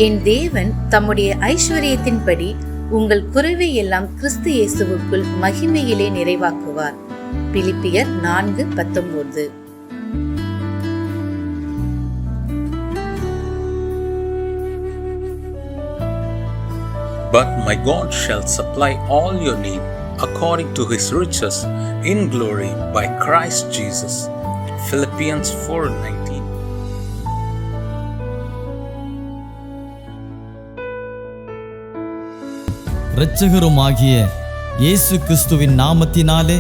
என் தேவன் தம்முடைய ஐஸ்வர்யத்தின்படி உங்கள் குறைவை எல்லாம் கிறிஸ்து இயேசுவுக்குள் மகிமையிலே நிறைவாக்குவார். பிலிப்பியர் 4:19. But my God shall supply all your need according to his riches in glory by Christ Jesus. Philippians 4:19. இரட்சகருமாகிய இயேசு கிறிஸ்துவின் நாமத்தினாலே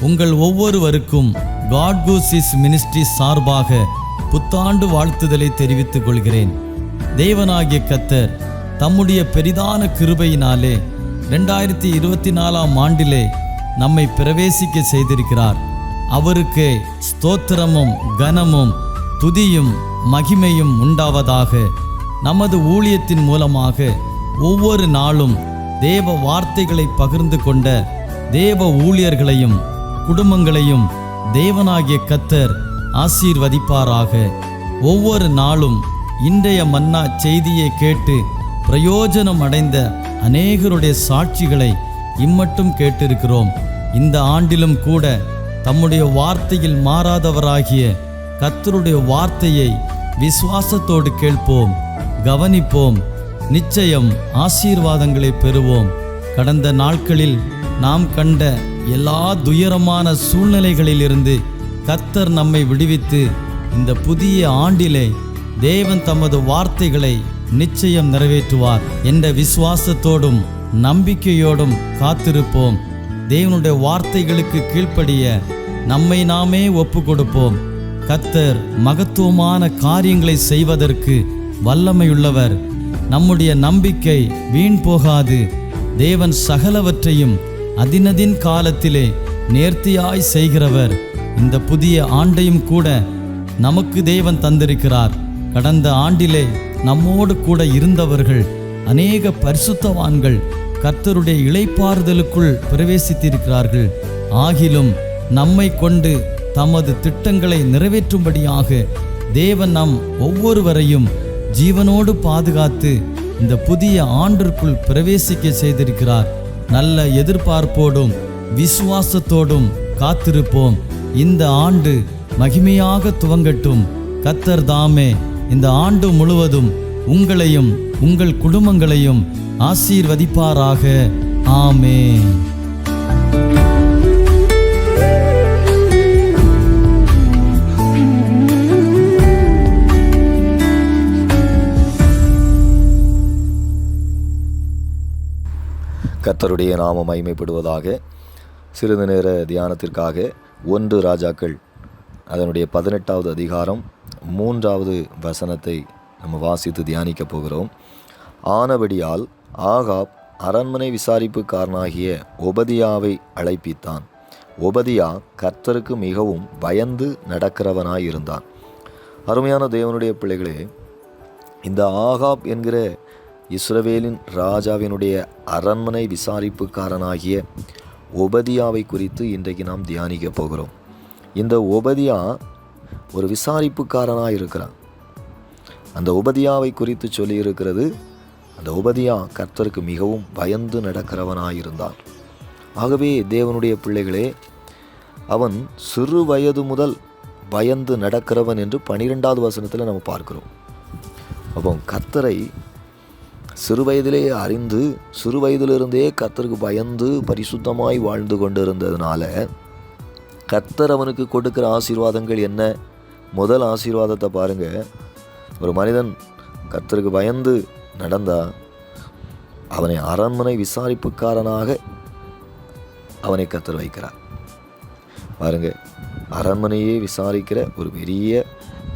உங்கள் ஒவ்வொருவருக்கும் காட் கூசிஸ் மினிஸ்ட்ரி சார்பாக புத்தாண்டு வாழ்த்துதலை தெரிவித்துக் கொள்கிறேன். தேவனாகிய கர்த்தர் தம்முடைய பெரிதான கிருபையினாலே 2024 ஆண்டிலே நம்மை பிரவேசிக்க செய்திருக்கிறார். அவருக்கு ஸ்தோத்திரமும் கனமும் துதியும் மகிமையும் உண்டாவதாக. நமது ஊழியத்தின் மூலமாக ஒவ்வொரு நாளும் தேவ வார்த்தைகளை பகிர்ந்து கொண்ட தேவ ஊழியர்களையும் குடும்பங்களையும் தேவனாகிய கர்த்தர் ஆசீர்வதிப்பாராக. ஒவ்வொரு நாளும் இன்றைய மன்னா செய்தியை கேட்டு பிரயோஜனம் அடைந்த அநேகருடைய சாட்சிகளை இம்மட்டும் கேட்டிருக்கிறோம். இந்த ஆண்டிலும் கூட தம்முடைய வார்த்தையில் மாறாதவராகிய கர்த்தருடைய வார்த்தையை விசுவாசத்தோடு கேட்போம், கவனிப்போம். நிச்சயம் ஆசீர்வாதங்களை பெறுவோம். கடந்த நாட்களில் நாம் கண்ட எல்லா துயரமான சூழ்நிலைகளிலிருந்து கர்த்தர் நம்மை விடுவித்து இந்த புதிய ஆண்டிலே தேவன் தமது வார்த்தைகளை நிச்சயம் நிறைவேற்றுவார் என்ற விசுவாசத்தோடும் நம்பிக்கையோடும் காத்திருப்போம். தேவனுடைய வார்த்தைகளுக்கு கீழ்ப்படிய நம்மை நாமே ஒப்பு கொடுப்போம். கர்த்தர் மகத்துவமான காரியங்களை செய்வதற்கு வல்லமையுள்ளவர். நம்முடைய நம்பிக்கை வீண் போகாது. தேவன் சகலவற்றையும் அதினதின் காலத்திலே நேர்த்தியாய் செய்கிறவர். இந்த புதிய ஆண்டையும் கூட நமக்கு தேவன் தந்திருக்கிறார். கடந்த ஆண்டிலே நம்மோடு கூட இருந்தவர்கள் அநேக பரிசுத்தவான்கள் கர்த்தருடைய இளைப்பாறுதலுக்குள் பிரவேசித்திருக்கிறார்கள். ஆகிலும் நம்மை கொண்டு தமது திட்டங்களை நிறைவேற்றும்படியாக தேவன் நம் ஒவ்வொருவரையும் ஜீவனோடு பாதுகாத்து இந்த புதிய ஆண்டிற்குள் பிரவேசிக்க செய்திருக்கிறார். நல்ல எதிர்பார்ப்போடும் விசுவாசத்தோடும் காத்திருப்போம். இந்த ஆண்டு மகிமையாக துவங்கட்டும். கர்த்தர் தாமே இந்த ஆண்டு முழுவதும் உங்களையும் உங்கள் குடும்பங்களையும் ஆசீர்வதிப்பாராக. ஆமென். கர்த்தருடைய நாமம் மகிமைப்படுவதாக. சிறிது நேர தியானத்திற்காக 1 ராஜாக்கள் அதனுடைய 18வது அதிகாரம் 3வது வசனத்தை நம்ம வாசித்து தியானிக்க போகிறோம். ஆனபடியால் ஆகாப் அரண்மனை விசாரிப்புக்காரனாகிய ஒபதியாவை அழைப்பித்தான். ஒபதியா கர்த்தருக்கு மிகவும் பயந்து நடக்கிறவனாயிருந்தான். அருமையான தேவனுடைய பிள்ளைகளே, இந்த ஆகாப் என்கிற இஸ்ரவேலின் ராஜாவினுடைய அரண்மனை விசாரிப்புக்காரனாகிய ஒபதியாவை குறித்து இன்றைக்கு நாம் தியானிக்க போகிறோம். இந்த ஒபதியா ஒரு விசாரிப்புக்காரனாக இருக்கிறான். அந்த ஒபதியாவை குறித்து சொல்லியிருக்கிறது, அந்த ஒபதியா கர்த்தருக்கு மிகவும் பயந்து நடக்கிறவனாயிருந்தான். ஆகவே தேவனுடைய பிள்ளைகளே, அவன் சிறு வயது முதல் பயந்து நடக்கிறவன் என்று 12வது வசனத்தில் நம்ம பார்க்கிறோம். அப்போ கர்த்தரை சிறு வயதிலே அறிந்து சிறு வயதிலிருந்தே கர்த்தருக்கு பயந்து பரிசுத்தமாய் வாழ்ந்து கொண்டிருந்ததுனால கர்த்தர் அவனுக்கு கொடுக்கிற ஆசீர்வாதங்கள் என்ன? முதல் ஆசீர்வாதத்தை பாருங்க. ஒரு மனிதன் கர்த்தருக்கு பயந்து நடந்தா அவனை அரண்மனை விசாரிப்புக்காரனாக அவனை கர்த்தர் வைக்கிறார். பாருங்க, அரண்மனையே விசாரிக்கிற ஒரு பெரிய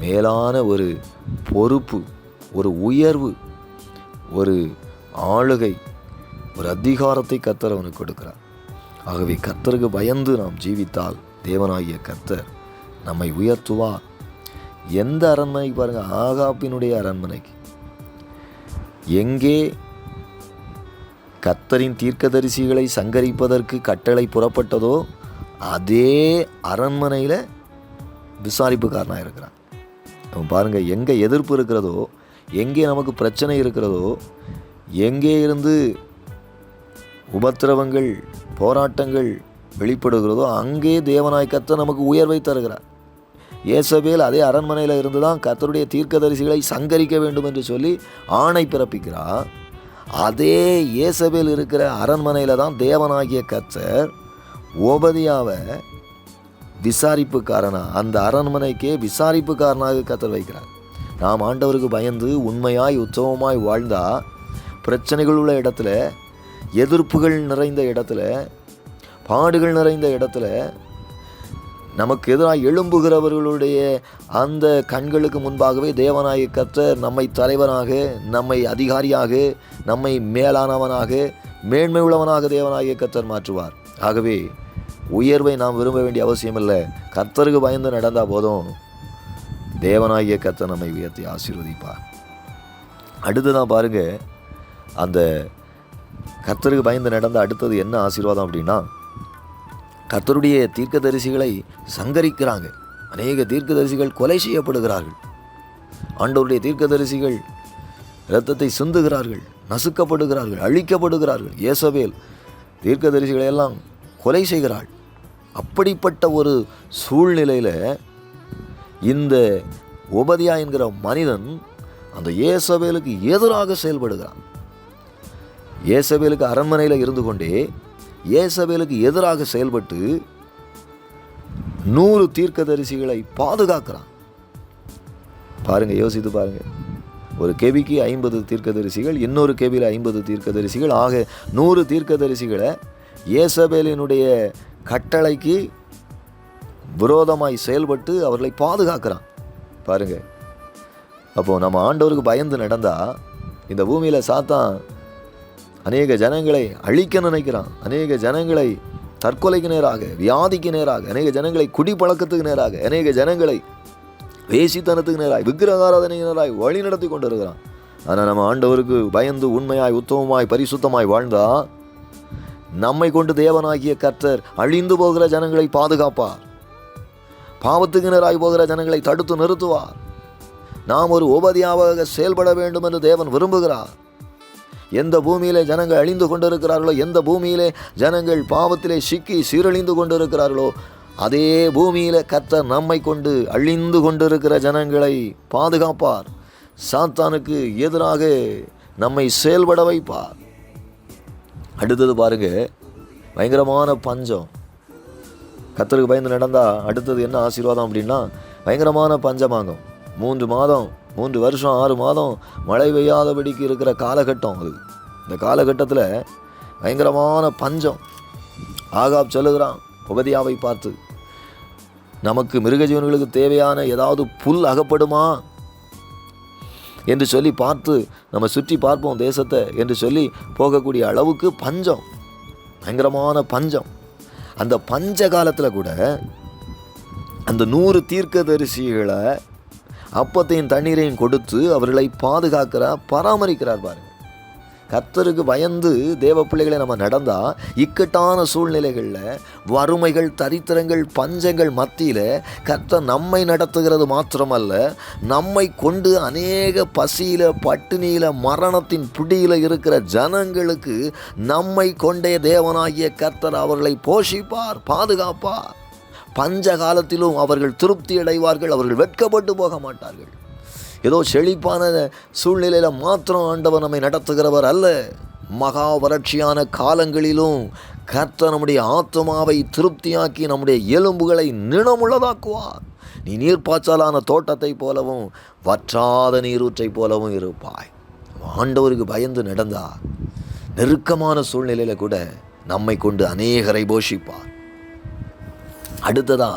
மேலான ஒரு பொறுப்பு, ஒரு உயர்வு, ஒரு ஆளுகை, ஒரு அதிகாரத்தை கர்த்தர் அவனுக்கு கொடுக்கிறார். ஆகவே கர்த்தருக்கு பயந்து நாம் ஜீவித்தால் தேவனாகிய கர்த்தர் நம்மை உயர்த்துவார். எந்த அரண்மனைக்கு பாருங்க, ஆகாப்பினுடைய அரண்மனைக்கு. எங்கே கர்த்தரின் தீர்க்கதரிசிகளை சங்கரிப்பதற்கு கட்டளை புறப்பட்டதோ அதே அரண்மனையில் விசாரிப்புக்காரனாக இருக்கிறான். அவன் பாருங்கள், எங்கே எதிர்ப்பு இருக்கிறதோ எங்கே நமக்கு பிரச்சனை இருக்கிறதோ, எங்கே இருந்து உபத்திரவங்கள் போராட்டங்கள் வெளிப்படுகிறதோ அங்கே தேவனாய் கர்த்தர் நமக்கு உயர்வை தருகிறார். ஏசபேல் அதே அரண்மனையில் இருந்து தான் கர்த்தருடைய தீர்க்கதரிசிகளை சங்கரிக்க வேண்டும் என்று சொல்லி ஆணை பிறப்பிக்கிறார். அதே ஏசபேல் இருக்கிற அரண்மனையில் தான் தேவனாகிய கர்த்தர் ஓபதியாவை விசாரிப்புக்காரனாக, அந்த அரண்மனைக்கே விசாரிப்புக்காரனாக கர்த்தர் வைக்கிறார். நாம் ஆண்டவருக்கு பயந்து உண்மையாய் உத்தமமாய் வாழ்ந்தா, பிரச்சனைகள் உள்ள இடத்துல, எதிர்ப்புகள் நிறைந்த இடத்துல, பாடுகள் நிறைந்த இடத்துல, நமக்கு எதிராக எழும்புகிறவர்களுடைய அந்த கண்களுக்கு முன்பாகவே தேவனாகிய கர்த்தர் நம்மை தலைவனாக, நம்மை அதிகாரியாக, நம்மை மேலானவனாக, மேன்மை உள்ளவனாக தேவனாகிய கர்த்தர் மாற்றுவார். ஆகவே உயர்வை நாம் விரும்ப வேண்டிய அவசியம் இல்லை. கர்த்தருக்கு பயந்து நடந்தால் போதும், தேவனாகிய கர்த்தர் நம்மை உயர்த்தி ஆசீர்வதிப்பார். அடுத்ததான் பாருங்க, அந்த கர்த்தருக்கு பயந்து நடந்த அடுத்தது என்ன ஆசீர்வாதம் அப்படின்னா, கர்த்தருடைய தீர்க்கதரிசிகளை சங்கரிக்கிறாங்க. அநேக தீர்க்கதரிசிகள் கொலை செய்யப்படுகிறார்கள். ஆண்டவருடைய தீர்க்கதரிசிகள் இரத்தத்தை சிந்துகிறார்கள், நசுக்கப்படுகிறார்கள், அழிக்கப்படுகிறார்கள். ஏசபேல் தீர்க்கதரிசிகளை எல்லாம் கொலை செய்கிறாள். அப்படிப்பட்ட ஒரு சூழ்நிலையில் இந்த ஓபதியா என்கிற மனிதன் அந்த ஏசபேலுக்கு எதிராக செயல்படுகிறான். ஏசபேலுக்கு அரண்மனையில் இருந்து கொண்டே ஏசபேலுக்கு எதிராக செயல்பட்டு 100 தீர்க்கதரிசிகளை பாதுகாக்கிறான். பாருங்க, யோசித்து பாருங்க. ஒரு கேபிக்கு 50 தீர்க்கதரிசிகள், இன்னொரு கேபியில் 50 தீர்க்கதரிசிகள், ஆக 100 தீர்க்கதரிசிகளை ஏசபேலினுடைய கட்டளைக்கு விரோதமாய் செயல்பட்டு அவர்களை பாதுகாக்கிறான். பாருங்க, அப்போது நம்ம ஆண்டவருக்கு பயந்து நடந்தால் இந்த பூமியில் சாத்தான் அநேக ஜனங்களை அழிக்க நினைக்கிறான். அநேக ஜனங்களை தற்கொலைக்கு நேராக, வியாதிக்கு நேராக, அநேக ஜனங்களை குடிப்பழக்கத்துக்கு நேராக, அநேக ஜனங்களை வேசித்தனத்துக்கு நேராக, விக்கிரகாராதனைக்கு நேராக வழி நடத்தி கொண்டு இருக்கிறான். ஆனால் நம்ம ஆண்டவருக்கு பயந்து உண்மையாய் உத்தமமாய் பரிசுத்தமாய் வாழ்ந்தா நம்மை கொண்டு தேவனாகிய கர்த்தர் அழிந்து போகிற ஜனங்களை பாதுகாப்பார். பாவத்துக்கு நேராய் போகிற ஜனங்களை தடுத்து நிறுத்துவார். நாம் ஒரு உபதியாக செயல்பட வேண்டும் என்று தேவன் விரும்புகிறார். எந்த பூமியிலே ஜனங்கள் அழிந்து கொண்டிருக்கிறார்களோ, எந்த பூமியிலே ஜனங்கள் பாவத்திலே சிக்கி சீரழிந்து கொண்டிருக்கிறார்களோ, அதே பூமியிலே கர்த்தர் நம்மை கொண்டு அழிந்து கொண்டிருக்கிற ஜனங்களை பாதுகாப்பார். சாத்தானுக்கு எதிராக நம்மை செயல்பட வைப்பார். அடுத்தது பாருங்க, பயங்கரமான பஞ்சம். கர்த்தருக்கு பயந்து நடந்தால் அடுத்தது என்ன ஆசீர்வாதம் அப்படின்னா, பயங்கரமான பஞ்சமாகும். 3 மாதம் 3 வருஷம் 6 மாதம் மழை பெய்யாதபடிக்கு இருக்கிற காலகட்டம் அது. இந்த காலகட்டத்தில் பயங்கரமான பஞ்சம். ஆகாப் சொல்லுகிறான் உபதியாவை பார்த்து, நமக்கு மிருகஜீவன்களுக்கு தேவையான ஏதாவது புல் அகப்படுமா என்று சொல்லி பார்த்து நம்ம சுற்றி பார்ப்போம் தேசத்தை என்று சொல்லி போகக்கூடிய அளவுக்கு பஞ்சம், பயங்கரமான பஞ்சம். அந்த பஞ்ச காலத்தில் கூட அந்த 100 தீர்க்கதரிசிகளை அப்பத்தையும் தண்ணீரையும் கொடுத்து அவர்களை பாதுகாக்கிறார், பராமரிக்கிறார். பாருங்க, கர்த்தருக்கு பயந்து தேவ பிள்ளைகளை நம்ம நடந்தால் இக்கட்டான சூழ்நிலைகளில், வறுமைகள், தரித்திரங்கள், பஞ்சங்கள் மத்தியில் கர்த்தர் நம்மை நடத்துகிறது மாத்திரமல்ல, நம்மை கொண்டு அநேக பசியில், பட்டினியில், மரணத்தின் பிடியில் இருக்கிற ஜனங்களுக்கு நம்மை கொண்டே தேவனாகிய கர்த்தர் அவர்களை போஷிப்பார், பாதுகாப்பார். பஞ்ச காலத்திலும் அவர்கள் திருப்தி அடைவார்கள், அவர்கள் வெட்கப்பட்டு போக மாட்டார்கள். ஏதோ செழிப்பான சூழ்நிலையில் மாத்திரம் ஆண்டவர் நம்மை நடத்துகிறவர் அல்ல. மகா வறட்சியான காலங்களிலும் கர்த்தர் நம்முடைய ஆத்மாவை திருப்தியாக்கி நம்முடைய எலும்புகளை நிணமுள்ளதாக்குவார். நீ நீர்ப்பாய்ச்சலான தோட்டத்தை போலவும் வற்றாத நீரூற்றை போலவும் இருப்பாய். ஆண்டவருக்கு பயந்து நடந்தா நெருக்கமான சூழ்நிலையில் கூட நம்மை கொண்டு அநேகரை போஷிப்பார். அடுத்ததா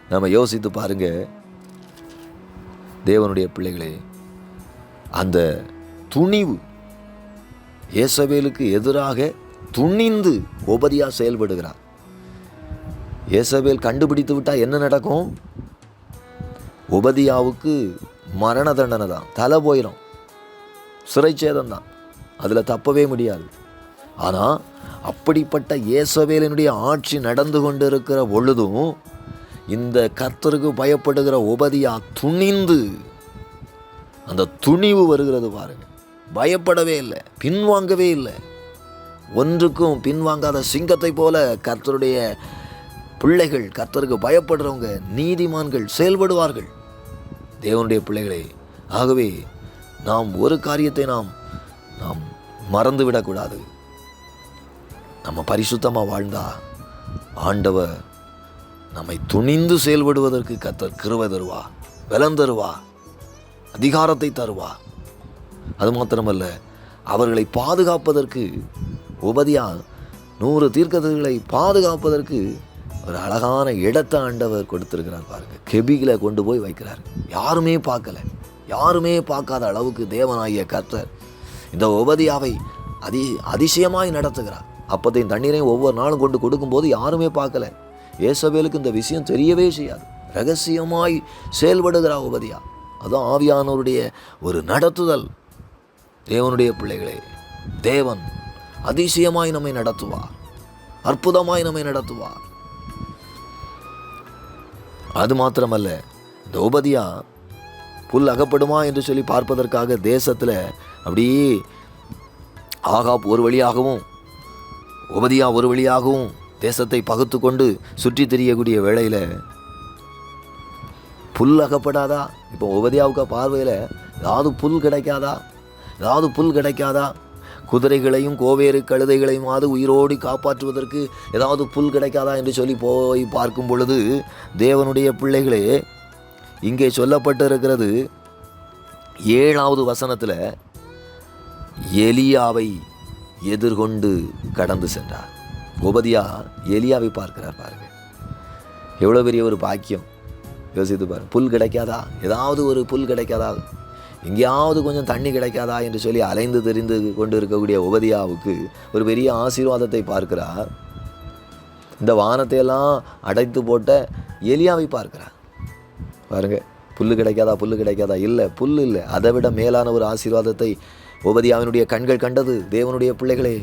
நம்ம யோசித்து பாருங்க தேவனுடைய பிள்ளைகளே, அந்த துணிவு, ஏசபேலுக்கு எதிராக துணிந்து ஓபதியா செயல்படுகிறார். ஏசபேல் கண்டுபிடித்து விட்டால் என்ன நடக்கும்? ஓபதியாவுக்கு மரண தண்டனை தான், தலை போயிடும், சிறைச்சேதம் தான், அதில் தப்பவே முடியாது. ஆனால் அப்படிப்பட்ட ஏசபேலினுடைய ஆட்சி நடந்து கொண்டு இருக்கிற பொழுதும் இந்த கர்த்தருக்கு பயப்படுகிற ஓபதியா துணிந்து அந்த துணிவு வருகிறது பாருங்க. பயப்படவே இல்லை, பின்வாங்கவே இல்லை. ஒன்றுக்கும் பின்வாங்காத சிங்கத்தை போல கர்த்தருடைய பிள்ளைகள், கர்த்தருக்கு பயப்படுறவங்க, நீதிமான்கள் செயல்படுவார்கள், தேவனுடைய பிள்ளைகளே. ஆகவே நாம் ஒரு காரியத்தை நாம் மறந்து விடக்கூடாது. நம்ம பரிசுத்தமாக வாழ்ந்தா ஆண்டவர் நம்மை துணிந்து செயல்படுவதற்கு கர்த்தர் கிருபை தருவா, பலம் தருவா, அதிகாரத்தை தருவா. அது மாத்திரமல்ல, அவர்களை பாதுகாப்பதற்கு உபதியா 100 தீர்க்கதரிசிகளை பாதுகாப்பதற்கு ஒரு அழகான இடத்தை ஆண்டவர் கொடுத்திருக்கிறார் பாருங்க. கெபிகளை கொண்டு போய் வைக்கிறார். யாருமே பார்க்கல, யாருமே பார்க்காத அளவுக்கு தேவனாகிய கர்த்தர் இந்த உபதியாவை அதிசயமாய் நடத்துகிறார். அப்பத்தையும் தண்ணீரையும் ஒவ்வொரு நாளும் கொண்டு கொடுக்கும்போது யாருமே பார்க்கல. ஏசபேலுக்கு இந்த விஷயம் தெரியவே செய்யாது. ரகசியமாய் செயல்படுகிறார் உபதியா. அதுதான் ஆவியானவருடைய ஒரு நடத்துதல். தேவனுடைய பிள்ளைகளே, தேவன் அதிசயமாய் நம்மை நடத்துவார், அற்புதமாய் நம்மை நடத்துவார். அது மாத்திரமல்ல, இந்த உபதியா புல் அகப்படுமா என்று சொல்லி பார்ப்பதற்காக தேசத்தில் அப்படியே ஆகாப் ஒரு வழியாகவும் உபதியா ஒரு வழியாகவும் தேசத்தை பகுத்து கொண்டு சுற்றி திரியக்கூடிய வேளையில் புல் அகப்படாதா? இப்போ உபதியாவுக்கு பார்வையில் ஏதாவது புல் கிடைக்காதா? குதிரைகளையும் கோவேறு கழுதைகளையும் உயிரோடு காப்பாற்றுவதற்கு ஏதாவது புல் கிடைக்காதா என்று சொல்லி போய் பார்க்கும் பொழுது, தேவனுடைய பிள்ளைகளே, இங்கே சொல்லப்பட்டிருக்கிறது 7வது வசனத்தில் எலியாவை எதிர்கொண்டு கடந்து சென்றார். உபதியா எலியாவை பார்க்கிறார் பாருங்க. எவ்வளோ பெரிய ஒரு பாக்கியம் யோசித்து பாருங்க. புல் கிடைக்காதா? ஏதாவது ஒரு புல் கிடைக்காதா? எங்கேயாவது கொஞ்சம் தண்ணி கிடைக்காதா என்று சொல்லி அலைந்து தெரிந்து கொண்டு இருக்கக்கூடிய உபதியாவுக்கு ஒரு பெரிய ஆசீர்வாதத்தை பார்க்கிறார். இந்த வானத்தையெல்லாம் அடைத்து போட்ட எலியாவை பார்க்கிறார் பாருங்க. புல் கிடைக்காதா? இல்லை, புல் இல்லை, அதை விட மேலான ஒரு ஆசீர்வாதத்தை உபதியாவினுடைய கண்கள் கண்டது. தேவனுடைய பிள்ளைகளே,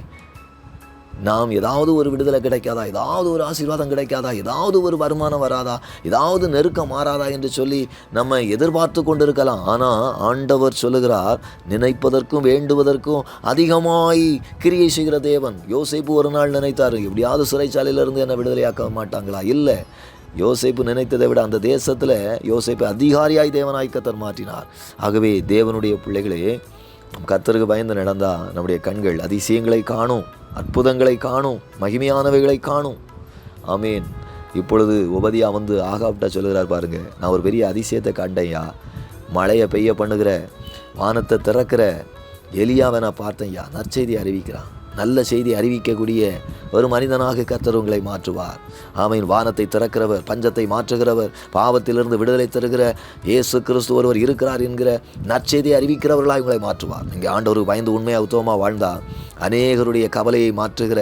நாம் ஏதாவது ஒரு விடுதலை கிடைக்காதா? ஏதாவது ஒரு ஆசீர்வாதம் கிடைக்காதா? ஏதாவது ஒரு வருமானம் வராதா? ஏதாவது நெருக்கம் மாறாதா என்று சொல்லி நம்ம எதிர்பார்த்து கொண்டிருக்கலாம். ஆனால் ஆண்டவர் சொல்லுகிறார், நினைப்பதற்கும் வேண்டுவதற்கும் அதிகமாய் கிரியை செய்கிற தேவன். யோசேப்பு ஒரு நாள் நினைத்தார், எப்படியாவது சிறைச்சாலையிலிருந்து என்னை விடுதலையாக்க மாட்டாங்களா? இல்லை, யோசேப்பு நினைத்ததை விட அந்த தேசத்தில் யோசேப்பு அதிகாரியாய் தேவனாய் கர்த்தர் மாற்றினார். ஆகவே தேவனுடைய பிள்ளைகளே, கர்த்தருக்கு பயந்து நடந்தால் நம்முடைய கண்கள் அதிசயங்களை காணும், அற்புதங்களை காணும், மகிமையானவைகளை காணும். ஆமேன். இப்பொழுது உபதியா வந்து ஆகாப்டா சொல்லுகிறார் பாருங்க, நான் ஒரு பெரிய அதிசயத்தை கண்டேன்யா, மழையை பெய்ய பண்ணுகிற, வானத்தை திறக்கிற எலியாவை நான் பார்த்தேன்யா. நற்செய்தி அறிவிக்கிறான். நல்ல செய்தி அறிவிக்கக்கூடிய ஒரு மனிதனாக கர்த்தர் உங்களை மாற்றுவார். ஆமீன். வானத்தை திறக்கிறவர், பஞ்சத்தை மாற்றுகிறவர், பாவத்திலிருந்து விடுதலை தருகிற இயேசு கிறிஸ்து ஒருவர் இருக்கிறார் என்கிற நற்செய்தியை அறிவிக்கிறவர்களாக உங்களை மாற்றுவார். இங்கே ஆண்டவருக்கு பயந்து உண்மையாக உத்தமமாக வாழ்ந்தால் அநேகருடைய கவலையை மாற்றுகிற,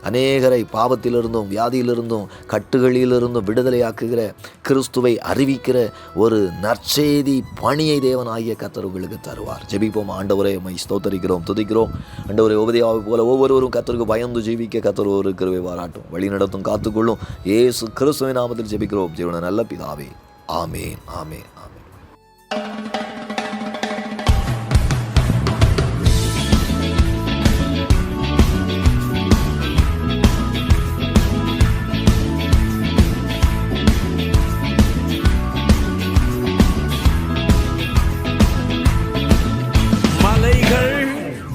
அநேகரை பாவத்திலிருந்தும் வியாதியிலிருந்தும் கட்டுகளிலிருந்தும் விடுதலையாக்குகிற, கிறிஸ்துவை அறிவிக்கிற ஒரு நற்செய்தி பணியை தேவன் ஆகிய கர்த்தர் உங்களுக்கு தருவார். ஜெபிப்போம். ஆண்டவரே, உம்மை ஸ்தோத்தரிக்கிறோம், துதிக்கிறோம். ஆண்டவரே, உபதியாவை போல ஒவ்வொருவரும் கர்த்தருக்கு பயந்து ஜீவிக்க கர்த்தர் ஒரு கிருபை பாராட்டும், வழி நடத்தும், காத்துக்கொள்ளும். இயேசு கிறிஸ்துவின் நாமத்தில் ஜெபிக்கிறோம் ஜீவன நல்ல பிதாவே. ஆமேன், ஆமேன், ஆமேன்.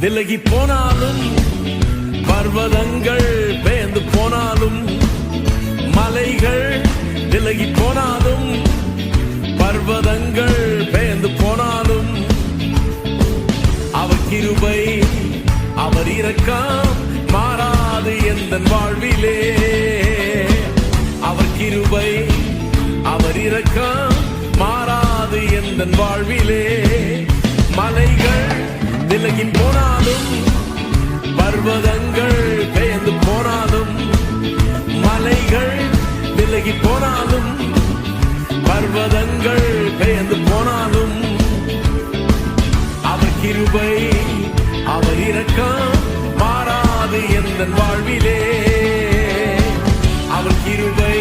விலகி போனாலும், பர்வதங்கள் பெயர்ந்து போனாலும், மலைகள் விலகி போனாலும், பர்வதங்கள் பெயர்ந்து போனாலும், அவர் கிருபை, அவர் இரக்கம் மாறாது எந்தன் வாழ்விலே. அவர் கிருபை, அவர் இரக்கம் மாறாது எந்தன் வாழ்விலே. மலைகள் விலகி போனாலும், பர்வதங்கள் பெயர்ந்து போனாலும், மலைகள் விலகி போனாலும், பர்வதங்கள் பெயர்ந்து போனாலும், அவர் கிருபை, அவர் இரக்கம் மாறாது எந்தன் வாழ்விலே. அவர் கிருபை,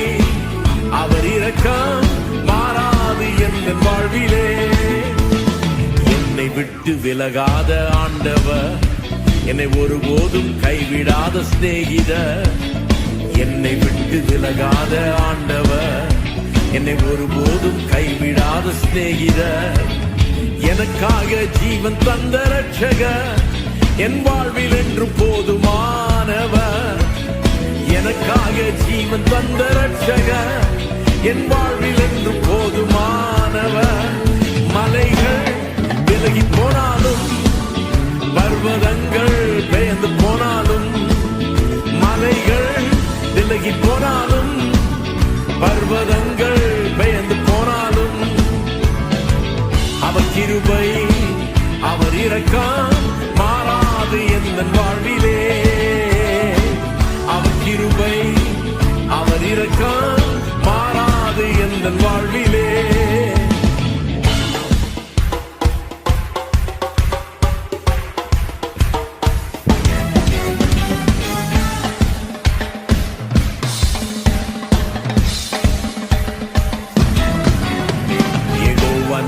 அவர் இரக்கம் மாறாது எந்தன் வாழ்விலே. விட்டு விலகாத ஆண்டவர், என்னை ஒருபோதும் கைவிடாத சிநேகிதர். என்னை விட்டு விலகாத ஆண்டவர், என்னை ஒருபோதும் கைவிடாத சிநேகிதர். எனக்காக ஜீவன் தந்த ரட்சகர், என் வாழ்வில் என்று போதுமானவர். எனக்காக ஜீவன் தந்த ரட்சகர், என் வாழ்வில் என்று போதுமானவர். மலைகள் விலகி போனாலும், பர்வதங்கள் பெயர்ந்து போனாலும், மலைகள் விலகி போனாலும், பர்வதங்கள் பெயர்ந்து போனாலும், அவர் கிருபை அவர் இரக்கம் மாறாது எந்தன் வாழ்விலே. அவர் கிருபை அவர் இரக்கம் மாறாது எந்தன் வாழ்விலே.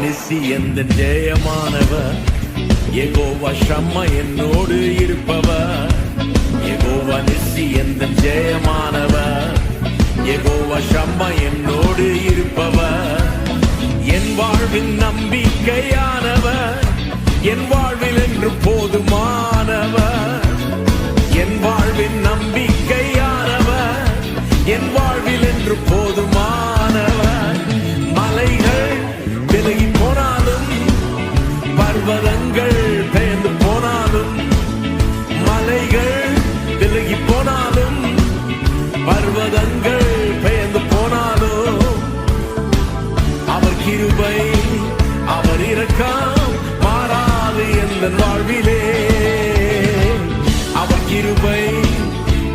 நிசி எந்தன் ஜெயமானவர், யெகோவா ஷம்மா என்னோடு இருப்பவர். யெகோவா நிசி எந்தன் ஜெயமானவர், யெகோவா ஷம்மா என்னோடு இருப்பவர். என் வாழ்வின் நம்பிக்கையானவர், என் வாழ்வில் என்று போதுமானவர். என் வாழ்வின் நம்பிக்கையானவர், என் வாழ்வில் என்று போதுமானவர். மலைகள் விலகி போனாலும், பர்வதங்கள் பெயர்ந்து போனாலும், மலைகள் விலகி போனாலும், பர்வதங்கள் பெயர்ந்து போனாலும், அவர் கிருபை அவர் இரக்கம் மாறாது எந்தன் வாழ்விலே. அவர் கிருபை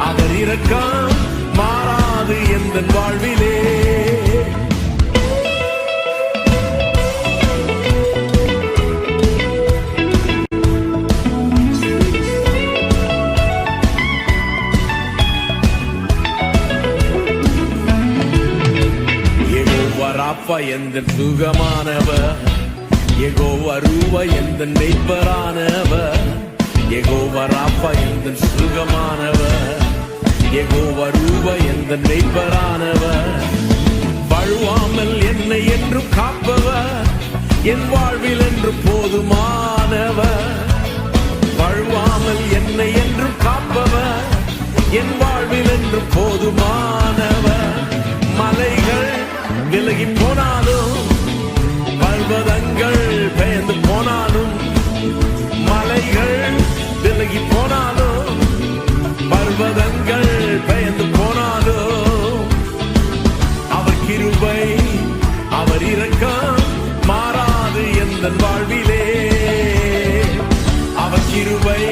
அவர் இரக்கம் மாறாது எந்தன் வாழ்விலே. ராப்பா எந்தன் சுகமானவர், யெகோவா ரூவா எந்தன் மெய்ப்பரானவர். யெகோவா ராப்பா எந்தன் சுகமானவர், யெகோவா ரூவா எந்தன் மெய்ப்பரானவர். வழுவாமல் என்னை என்று காப்பவர், என் வாழ்வில் என்று போதுமானவர். வழுவாமல் என்னை என்று காப்பவர், என் வாழ்வில் என்று போதுமானவர். மலைகள் விலகி போனாலும், பர்வதங்கள் பெயர்ந்து போனாலும், மலைகள் விலகி போனாலும், பர்வதங்கள் பெயர்ந்து போனாலும், அவர் கிருபை அவர் இரக்கம் மாறாது எந்தன் வாழ்விலே. அவர் கிருபை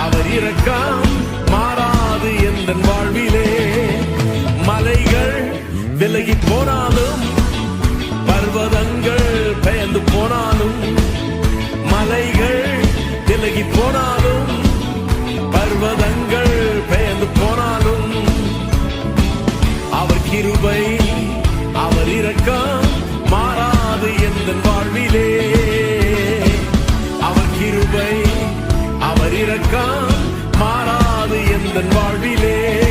அவர் இரக்கம் மாறாது எந்தன் வாழ்விலே. மலைகள் விலகி போனாலும்,